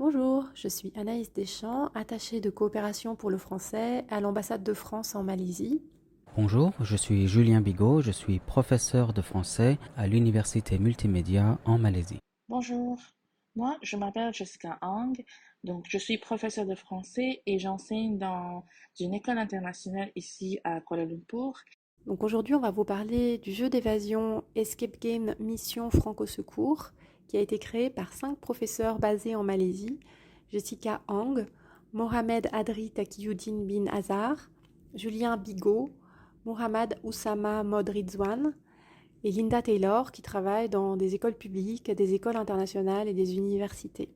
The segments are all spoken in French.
Bonjour, je suis Anaïs Deschamps, attachée de coopération pour le français à l'ambassade de France en Malaisie. Bonjour, je suis Julien Bigot, je suis professeur de français à l'Université Multimédia en Malaisie. Bonjour, moi je m'appelle Jessica Hang, donc je suis professeure de français et j'enseigne dans une école internationale ici à Kuala Lumpur. Donc aujourd'hui, on va vous parler du jeu d'évasion Escape Game Mission Franco Secours, qui a été créé par 5 professeurs basés en Malaisie: Jessica Hang, Mohamed Adri Taqiyuddin bin Azhar, Julien Bigot, Mohamed Oussama Modrizwan et Linda Taylor, qui travaille dans des écoles publiques, des écoles internationales et des universités.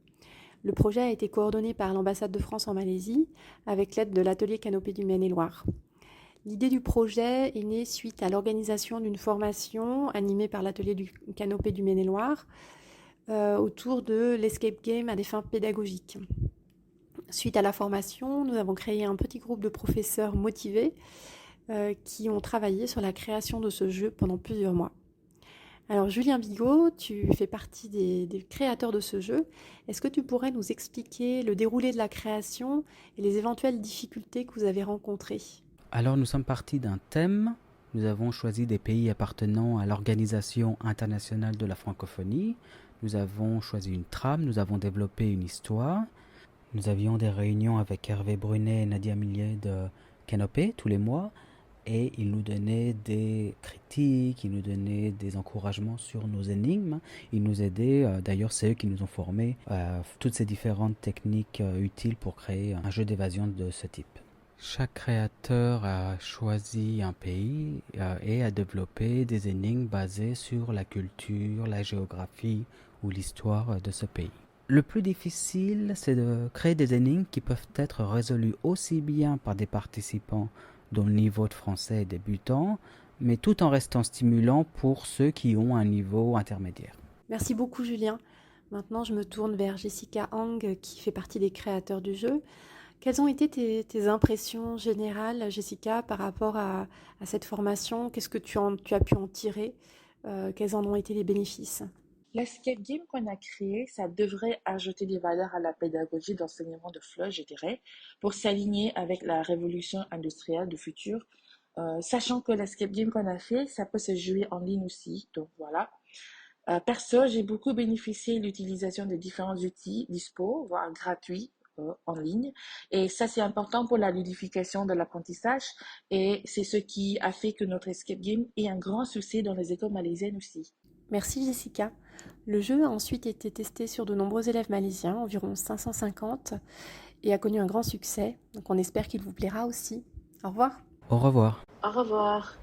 Le projet a été coordonné par l'ambassade de France en Malaisie avec l'aide de l'atelier Canopée du Maine-et-Loire. L'idée du projet est née suite à l'organisation d'une formation animée par l'atelier du Canopée du Maine-et-Loire autour de l'escape game à des fins pédagogiques. Suite à la formation, nous avons créé un petit groupe de professeurs motivés qui ont travaillé sur la création de ce jeu pendant plusieurs mois. Alors Julien Bigot, tu fais partie des créateurs de ce jeu. Est-ce que tu pourrais nous expliquer le déroulé de la création et les éventuelles difficultés que vous avez rencontrées? Alors nous sommes partis d'un thème, nous avons choisi des pays appartenant à l'Organisation internationale de la francophonie, nous avons choisi une trame, nous avons développé une histoire, nous avions des réunions avec Hervé Brunet et Nadia Millier de Canopée tous les mois, et ils nous donnaient des critiques, ils nous donnaient des encouragements sur nos énigmes, ils nous aidaient, d'ailleurs c'est eux qui nous ont formés à toutes ces différentes techniques utiles pour créer un jeu d'évasion de ce type. Chaque créateur a choisi un pays et a développé des énigmes basées sur la culture, la géographie ou l'histoire de ce pays. Le plus difficile, c'est de créer des énigmes qui peuvent être résolues aussi bien par des participants dont le niveau de français est débutant, mais tout en restant stimulant pour ceux qui ont un niveau intermédiaire. Merci beaucoup Julien. Maintenant, je me tourne vers Jessica Hang qui fait partie des créateurs du jeu. Quelles ont été tes impressions générales, Jessica, par rapport à cette formation? Qu'est-ce que tu as pu en tirer? Quels en ont été les bénéfices? L'escape game qu'on a créé, ça devrait ajouter des valeurs à la pédagogie d'enseignement de FLE, je dirais, pour s'aligner avec la révolution industrielle du futur. Sachant que l'escape game qu'on a fait, ça peut se jouer en ligne aussi, donc voilà. Perso, j'ai beaucoup bénéficié de l'utilisation de différents outils dispo, voire gratuits, en ligne. Et ça, c'est important pour la ludification de l'apprentissage. Et c'est ce qui a fait que notre escape game est un grand succès dans les écoles malaisiennes aussi. Merci Jessica. Le jeu a ensuite été testé sur de nombreux élèves malaisiens, environ 550, et a connu un grand succès. Donc on espère qu'il vous plaira aussi. Au revoir. Au revoir. Au revoir.